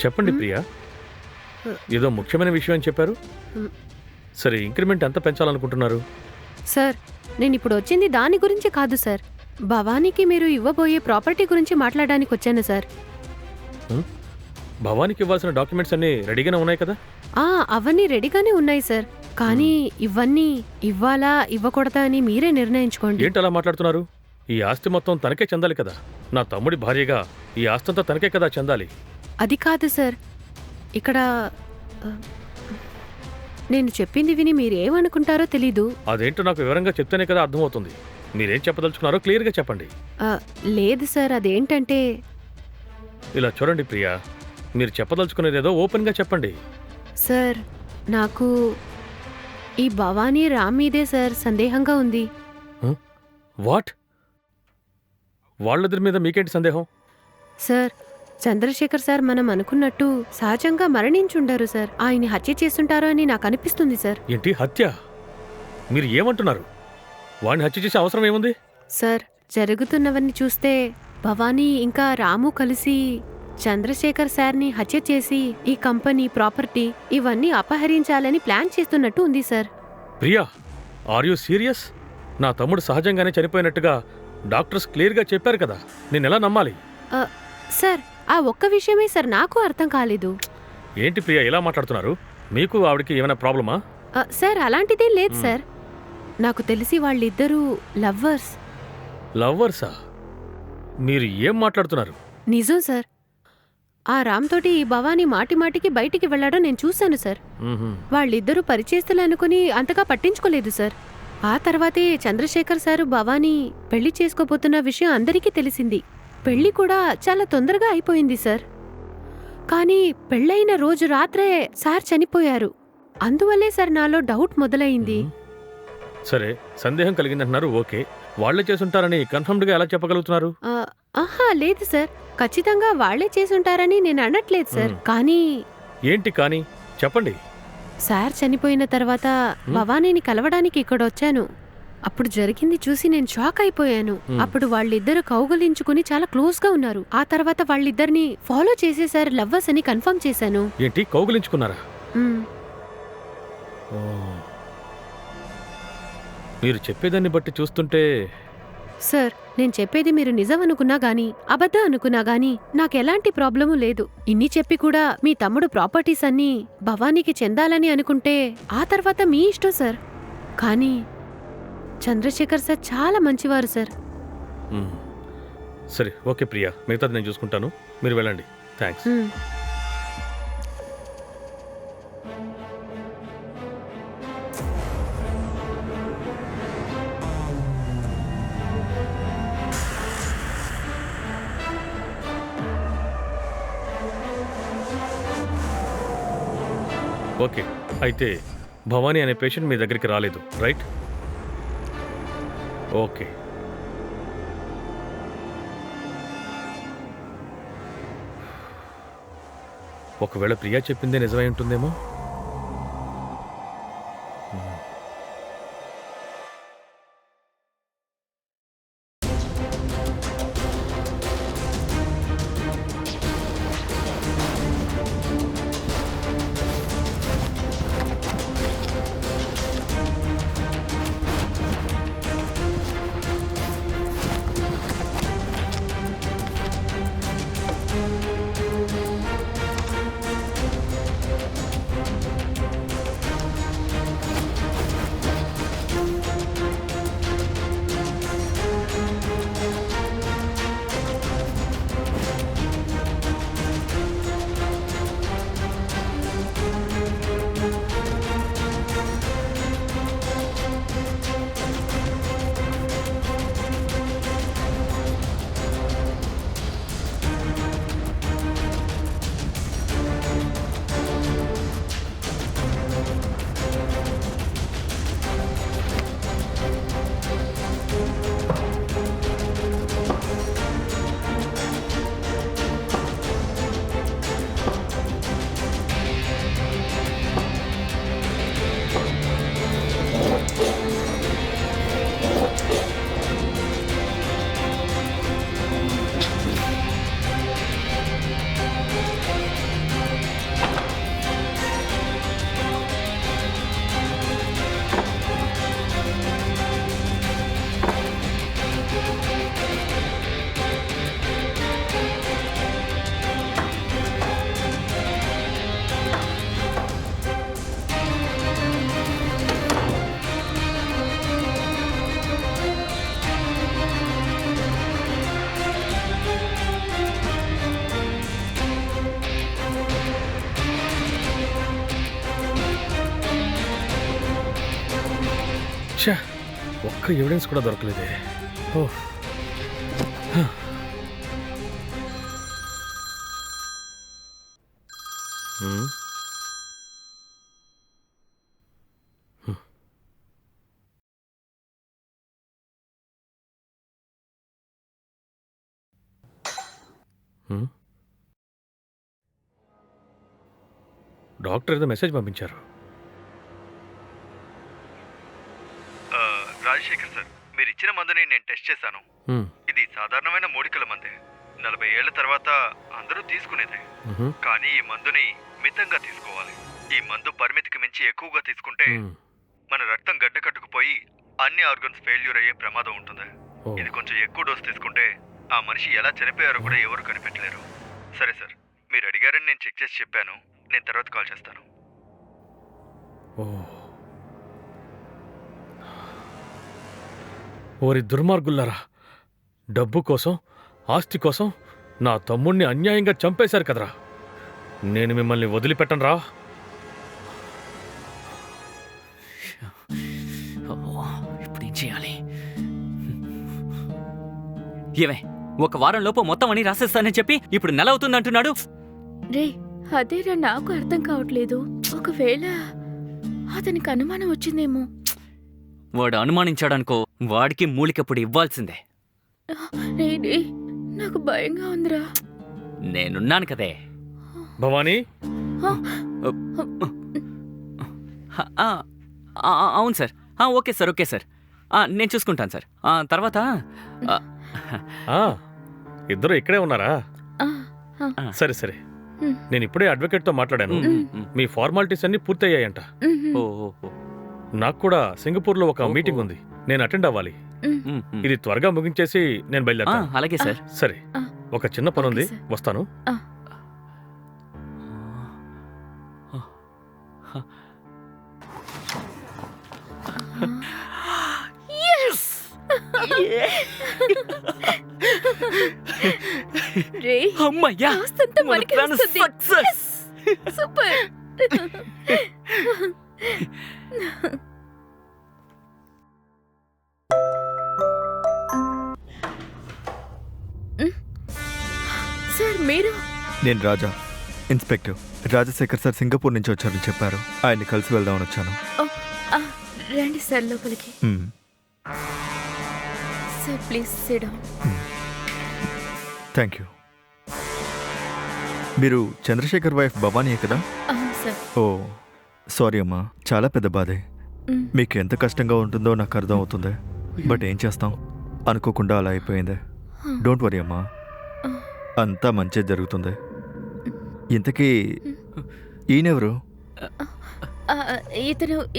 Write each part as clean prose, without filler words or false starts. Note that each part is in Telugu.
చెప్పండి ప్రియా, ఏదో ముఖ్యమైన విషయం అని చెప్పారు. సరే, ఇంక్రిమెంట్ ఎంత పెంచాలనుకుంటున్నారు? సార్, నేను ఇప్పుడు వచ్చింది దాని గురించి కాదు సార్. భవానీకి మీరు ఇవ్వబోయే ప్రాపర్టీ గురించి మాట్లాడడానికి వచ్చాను సార్. భవానీకి ఇవ్వాల్సిన డాక్యుమెంట్స్ అన్నీ రెడీగానే ఉన్నాయి కదా? అవన్నీ రెడీగానే ఉన్నాయి సార్. కానీ ఇవన్నీ ఇవ్వాలా ఇవ్వకూడదా అని మీరే నిర్ణయించుకోండి. ఏంటి అలా మాట్లాడుతున్నారు? ఈ ఆస్తి మొత్తం తనకే చెందాలి కదా. నా తమ్ముడి భార్యగా ఈ ఆస్తంతా తనకే కదా చెందాలి. అది కాదు సార్. ఇక్కడ నేను చెప్పింది విని మీరేమనుకుంటారో తెలీదు. అదేంటో నాకు వివరంగా చెప్తేనే కదా అర్థమవుతుంది. మీరేం చెప్పదలుచుకున్నారో క్లియర్గా చెప్పండి. లేదు సార్, అదేంటంటే... ఇలా చూడండి ప్రియా, మీరు చెప్పదలుచుకునేదేదో ఓపెన్గా చెప్పండి. సార్, నాకు ఈ భవానీ రామ్ మీదే సార్ సందేహంగా ఉంది. వాట్? వాళ్ళిద్దరి మీద మీకేంటి సందేహం? సార్, చంద్రశేఖర్ సార్ మనం అనుకున్నట్టు సహజంగా మరణించుండారు సార్. ఆయన్ని హత్య చేస్తుంటారో అని నాకు అనిపిస్తుంది సార్. ఏంటి హత్య? మీరు ఏమంటున్నారు? వాడిని హత్య చేసే అవసరం ఏముంది? సార్, జరుగుతున్నవన్నీ చూస్తే భవానీ ఇంకా రాము కలిసి చంద్రశేఖర్ సార్ని హత్య చేసి ఈ కంపెనీ ప్రాపర్టీ ఇవన్నీ అపహరించాలని ప్లాన్ చేస్తున్నట్టు ఉంది sir. Priya, are you serious? నా తమ్ముడు సహజంగానే చనిపోయినట్టుగా డాక్టర్స్ క్లియర్గా చెప్పారు కదా, నేను ఎలా నమ్మాలి? సార్, ఆ ఒక్క విషయమే సార్ నాకు అర్థం కాలేదు. ఏంటి ప్రియా ఇలా మాట్లాడుతున్నారు? మీకు ఆవిడకి ఏమైనా ప్రాబ్లమా? సార్, అలాంటిదేం లేదు సార్. నాకు తెలిసి వాళ్ళిద్దరూ లవ్వర్స్. లవ్వర్సా? మీరు ఏం మాట్లాడుతున్నారు? నిజం సార్. ఆ రామ్ తోటి ఈ భవానీ మాటిమాటికి బయటికి వెళ్లడం నేను చూశాను సార్. వాళ్ళిద్దరూ పరిచయస్తులు అనుకుని అంతగా పట్టించుకోలేదు సార్. ఆ తర్వాతే చంద్రశేఖర్ సారు భవానీ పెళ్లి చేసుకోబోతున్న విషయం అందరికీ తెలిసింది. పెళ్లి కూడా చాలా తొందరగా అయిపోయింది సార్. కానీ పెళ్ళైన రోజు రాత్రే సార్ చనిపోయారు. అందువల్లే సార్ నాలో డౌట్ మొదలైంది. సరే, సందేహం కలిగిందంటున్నారు, ఓకే. వాళ్లే చేసుంటారని కన్ఫర్మ్డ్గా ఎలా చెప్పగలుగుతున్నారు? లేదు సార్, ఖచ్చితంగా వాళ్లే చేసుంటారని నేను అనట్లేదు సార్. కానీ... ఏంటి కానీ? చెప్పండి. సార్ చనిపోయిన తర్వాత భవానీని కలవడానికి ఇక్కడొచ్చాను. అప్పుడు జరిగింది చూసి నేను షాక్ అయిపోయాను. అప్పుడు వాళ్ళిద్దరు కౌగలించుకుని చాలా క్లోజ్ గా ఉన్నారు. ఆ తర్వాత వాళ్ళిద్దరిని ఫాలో చేసేసారు, లవ్వర్స్ అని కన్ఫర్మ్ చేశాను. ఏంటి, కౌగలించుకున్నారా? మీరు చెప్పేదాన్ని బట్టి చూస్తుంటే... సార్, నేను చెప్పేది మీరు నిజం అనుకున్నా గానీ అబద్ధం అనుకున్నా గానీ నాకెలాంటి ప్రాబ్లము లేదు. ఇన్ని చెప్పి కూడా మీ తమ్ముడు ప్రాపర్టీస్ అన్నీ భవానీకి చెందాలని అనుకుంటే ఆ తర్వాత మీ ఇష్టం సార్. కానీ చంద్రశేఖర్ సార్ చాలా మంచివారు సార్. సరే, ఓకే ప్రియా, మిగతాది నేను చూసుకుంటాను, మీరు వెళ్ళండి. థ్యాంక్స్. ఓకే, అయితే భవానీ అనే పేషెంట్ మీ దగ్గరికి రాలేదు, రైట్? ఓకే. ఒకవేళ ప్రియా చెప్పిందే నిజమై ఉంటుందేమో. ఛా, ఒక్క ఎవిడెన్స్ కూడా దొరకలేదే. ఓ హ్మ్. హ్మ్. డాక్టర్ ఏదో మెసేజ్ పంపించారు. రాజశేఖర్ సార్, మీరు ఇచ్చిన మందుని నేను టెస్ట్ చేశాను. హ్మ్. ఇది సాధారణమైన మూలికల మందే. 40 ఏళ్ల తర్వాత అందరూ తీసుకునేదే. మ్హూ. కానీ ఈ మందుని మితంగా తీసుకోవాలి. ఈ మందు పరిమితికి మించి ఎక్కువగా తీసుకుంటే హ్మ్. మన రక్తం గడ్డ కట్టుకుపోయి అన్ని ఆర్గన్స్ ఫెయిల్యూర్ అయ్యే ప్రమాదం ఉంటుంది. ఓ. ఇది కొంచెం ఎక్కువ డోస్ తీసుకుంటే ఆ మనిషి ఎలా చనిపోయారో కూడా ఎవరు కనిపెట్టలేరు. సరే సార్, మీరు అడిగారని నేను చెక్ చేసి చెప్పాను. నేను తర్వాత కాల్ చేస్తాను. ఓ. ఓరి దుర్మార్గుల్లారా, డబ్బు కోసం, ఆస్తి కోసం నా తమ్ముణ్ణి అన్యాయంగా చంపేశారు కదరా. నేను మిమ్మల్ని వదిలిపెట్టనురా. ఇప్పుడు ఏం చేయాలి? ఏమే, ఒక వారం లోపు మొత్తం అని రాసేస్తానని చెప్పి ఇప్పుడు నెల అవుతుందంటున్నాడు. రే, అదేరా నాకు అర్థం కావట్లేదు. ఒకవేళ అతనికి అనుమానం వచ్చిందేమో. వాడు అనుమానించాడనుకో, వాడికి మూలికప్పుడు ఇవ్వాల్సిందే. రే రే, నాకు భయంగా ఉందిరా. నేనున్నాను కదే. భవానీ, అవును sir. Okay sir, okay sir. నేను చూసుకుంటాను సార్. తర్వాత ఇద్దరు ఇక్కడే ఉన్నారా? సరే సరే, నేను ఇప్పుడే అడ్వకేట్తో మాట్లాడాను. మీ ఫార్మాలిటీస్ అన్ని పూర్తయ్యాయంట. నాకు కూడా సింగపూర్లో ఒక మీటింగ్ ఉంది, నేను అటెండ్ అవ్వాలి. ఇది త్వరగా ముగించేసి నేను బయలుదేరుతాను. అలాగే సార్. సరే, ఒక చిన్న పని ఉంది, ఓకే సార్. వస్తాను. రే, అమ్మయ్యా, కాస్తంత మన మనకి plan వస్తుంది. success. సూపర్. సార్, మీరు? నేను రాజా, ఇన్స్పెక్టర్ రాజశేఖర్ సార్ సింగపూర్ నుంచి వచ్చారని చెప్పారు. ఆయన్ని కలిసి వెళ్దామని వచ్చాను. ఓ, రండి సార్ లోపలికి. Sir, please SIT down. Thank you. మీరు చంద్రశేఖర్ వైఫ్ భవానీయే కదా? అవును సార్. ఓ, సారీ అమ్మా, చాలా పెద్ద బాధే. మ్. మీకు ఎంత కష్టంగా ఉంటుందో నాకు అర్థం అవుతుంది. బట్ ఏం చేస్తాం, అనుకోకుండా అలా అయిపోయింది. డోంట్ వరీ అమ్మా, అంతా మంచి జరుగుతుంది. ఇంతకీ ఈయనెవరు?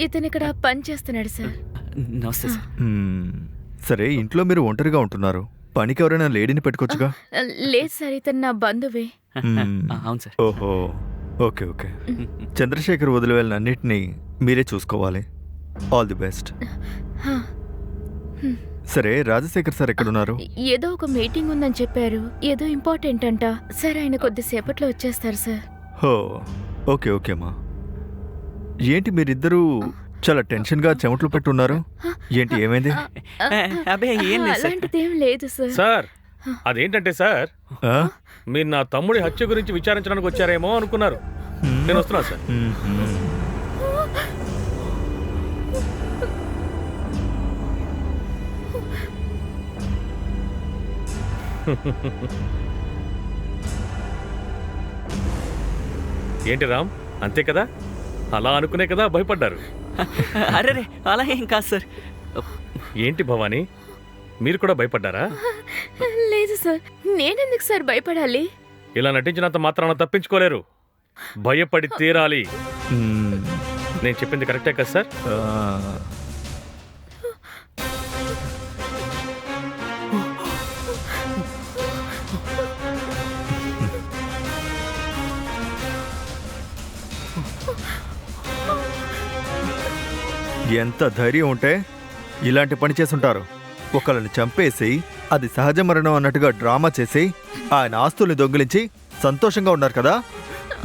ఇతను ఇక్కడ పని చేస్తున్నాడు సార్. నమస్తే సార్. సరే, ఇంట్లో మీరు ఒంటరిగా ఉంటున్నారు, పనికి ఎవరైనా లేడీని పెట్టుకోవచ్చుగా? లేదు సార్, ఇతను నా బంధువే. అవును సార్. ఓహో, ఓకే ఓకే. చంద్రశేఖర్ వదిలి వెళ్ళిన అన్నిటినీ మీరే చూసుకోవాలి. All the best. సరే, రాజశేఖర్ సార్ ఎక్కడున్నారు? ఏదో ఒక మీటింగ్ ఉందని చెప్పారు, ఏదో ఇంపార్టెంట్ అంట సార్. ఆయన కొద్దిసేపట్లో వచ్చేస్తారు సార్. హో, ఓకే ఓకే అమ్మా. ఏంటి మీరిద్దరూ చాలా టెన్షన్గా చెమట్లు పెట్టున్నారు? ఏంటి, ఏమైంది? అబ్బే, ఏం లేదు సార్. అలాంటిదేం లేదు సార్. సార్, అదేంటంటే సార్, ఆ? మీరు నా తమ్ముడి హత్య గురించి విచారించడానికి వచ్చారేమో అనుకున్నారు. నేను వస్తున్నా సార్. ఏంటి రామ్, అంతే కదా? అలా అనుకునే కదా భయపడ్డారు. అరే, అలా ఏం కాదు సార్. ఏంటి భవానీ, మీరు కూడా భయపడ్డారా? లేదు సార్, నేనెందుకు సార్ భయపడాలి? ఇలా నటించినంత మాత్రాన తప్పించుకోలేరు, భయపడి తీరాలి. నేను చెప్పింది కరెక్టే కదా సార్? ఎంత ధైర్యం ఉంటే ఇలాంటి పని చేసుంటారు. ఒకళ్ళని చంపేసి అది సహజ మరణం అన్నట్టుగా డ్రామా చేసి ఆయన ఆస్తుల్ని దొంగిలించి సంతోషంగా ఉన్నారు కదా.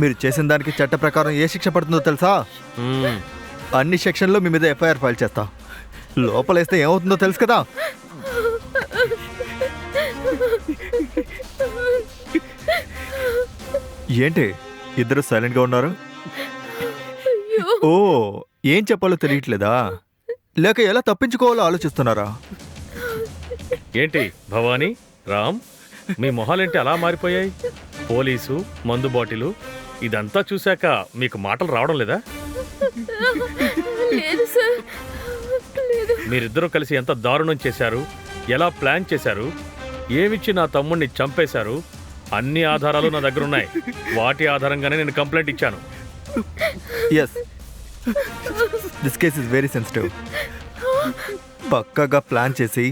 మీరు చేసిన దానికి చట్ట ప్రకారం ఏ శిక్ష పడుతుందో తెలుసా? అన్ని సెక్షన్లో మీ మీద ఎఫ్ఐఆర్ ఫైల్ చేస్తా. లోపలేస్తే ఏమవుతుందో తెలుసు కదా. ఏంటి ఇద్దరు సైలెంట్గా ఉన్నారు? ఓ, ఏం చెప్పాలో తెలియట్లేదా? లేక ఎలా తప్పించుకోవాలో ఆలోచిస్తున్నారా? ఏంటి భవానీ, రామ్, మీ మొహాలేంటి అలా మారిపోయాయి? పోలీసు, మందు బాటిలు ఇదంతా చూశాక మీకు మాటలు రావడం లేదా? లేదు సార్, లేదు. మీరిద్దరూ కలిసి ఎంత దారుణం చేశారు, ఎలా ప్లాన్ చేశారు, ఏమిచ్చి నా తమ్ముడిని చంపేశారు, అన్ని ఆధారాలు నా దగ్గర ఉన్నాయి. వాటి ఆధారంగానే నేను కంప్లైంట్ ఇచ్చాను. Yes, this case is very sensitive. పక్కగా ప్లాన్ చేసి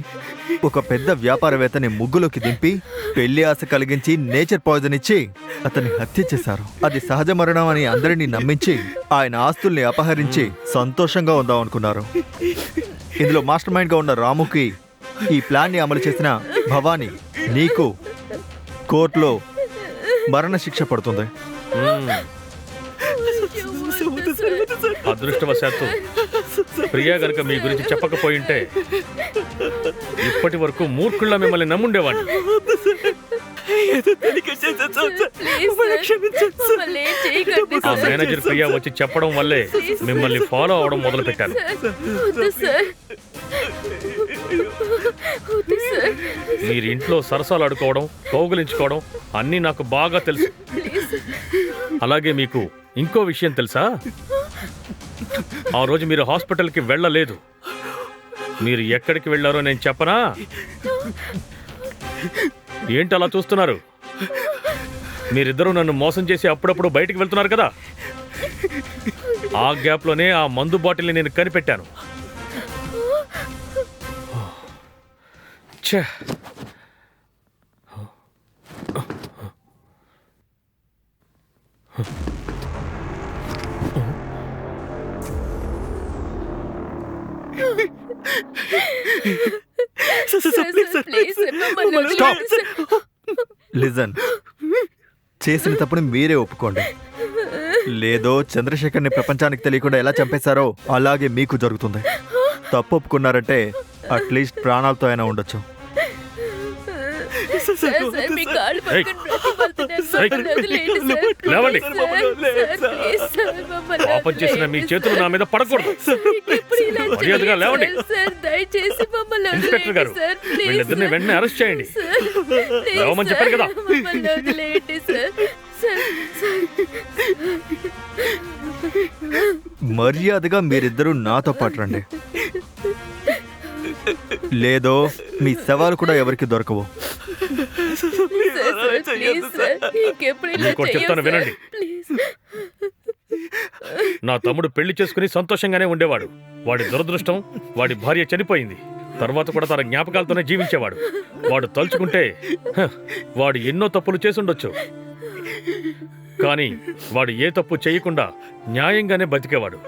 ఒక పెద్ద వ్యాపారవేత్తని ముగ్గులోకి దింపి పెళ్లి ఆశ కలిగించి నేచర్ పాయిజన్ ఇచ్చి అతన్ని హత్య చేశారు. అది సహజ మరణం అని అందరినీ నమ్మించి ఆయన ఆస్తుల్ని అపహరించి సంతోషంగా ఉందాం అనుకున్నారు. ఇందులో మాస్టర్ మైండ్ గా ఉన్న రాముకి ఈ ప్లాన్ ని అమలు చేసిన భవానీ నీకు కోర్టులో మరణశిక్ష పడుతుంది. అదృష్టవశాత్తు ప్రియా గనుక మీ గురించి చెప్పకపోయింటే ఇప్పటి వరకు మూర్ఖుళ్ళ మిమ్మల్ని నమ్ముండేవాడిని. ఆ మేనేజర్ ప్రియా వచ్చి చెప్పడం వల్లే మిమ్మల్ని ఫాలో అవడం మొదలు పెట్టాను. మీరు ఇంట్లో సరసాలు ఆడుకోవడం, కౌగులించుకోవడం అన్నీ నాకు బాగా తెలుసు. అలాగే మీకు ఇంకో విషయం తెలుసా? ఆ రోజు మీరు హాస్పిటల్కి వెళ్ళలేదు. మీరు ఎక్కడికి వెళ్ళారో నేను చెప్పనా? ఏంటి అలా చూస్తున్నారు? మీరిద్దరూ నన్ను మోసం చేసి అప్పుడప్పుడు బయటికి వెళ్తున్నారు కదా. ఆ గ్యాప్లోనే ఆ మందు బాటిల్ని నేను కనిపెట్టాను. ఛే, లిజన్, చేసిన తప్పుని మీరే ఒప్పుకోండి. లేదో చంద్రశేఖర్ని ప్రపంచానికి తెలియకుండా ఎలా చంపేశారో అలాగే మీకు జరుగుతుంది. తప్పు ఒప్పుకున్నారంటే అట్లీస్ట్ ప్రాణాలతో అయినా ఉండొచ్చు. పాపం చేసిన మీ చేతులు నా మీద పడకూడదు. మర్యాదగా లేవండి. ఇన్స్పెక్టర్ గారు, వీళ్ళిద్దరిని వెంటనే అరెస్ట్ చేయండి. లేవమని చెప్పారు కదా. మర్యాదగా మీరిద్దరూ నాతో పాటు రండి. లేదో మీ సవాలు కూడా ఎవరికి దొరకవు. ఇంకోటి చెప్తాను వినండి. నా తమ్ముడు పెళ్లి చేసుకుని సంతోషంగానే ఉండేవాడు. వాడి దురదృష్టం, వాడి భార్య చనిపోయింది. తర్వాత కూడా తన జ్ఞాపకాలతోనే జీవించేవాడు. వాడు తలుచుకుంటే వాడు ఎన్నో తప్పులు చేసుండొచ్చు, కానీ వాడు ఏ తప్పు చేయకుండా న్యాయంగానే బతికేవాడు.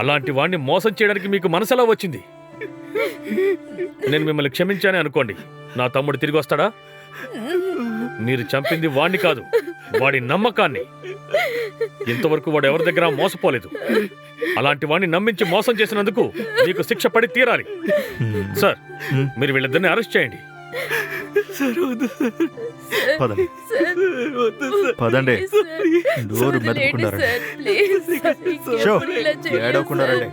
అలాంటి వాడిని మోసం చేయడానికి మీకు మనసెలా వచ్చింది? నేను మిమ్మల్ని క్షమించానే అనుకోండి, నా తమ్ముడు తిరిగి వస్తాడా? మీరు చంపింది వాణ్ణి కాదు, వాడి నమ్మకాన్ని. ఇంతవరకు వాడు ఎవరి దగ్గర మోసపోలేదు. అలాంటి వాడిని నమ్మించి మోసం చేసినందుకు మీకు శిక్ష పడి తీరాలి. సార్, మీరు వీళ్ళిద్దరిని అరెస్ట్ చేయండి. పదండి, నోరు మెదపకుండారండి. ఏడవకుండారండి.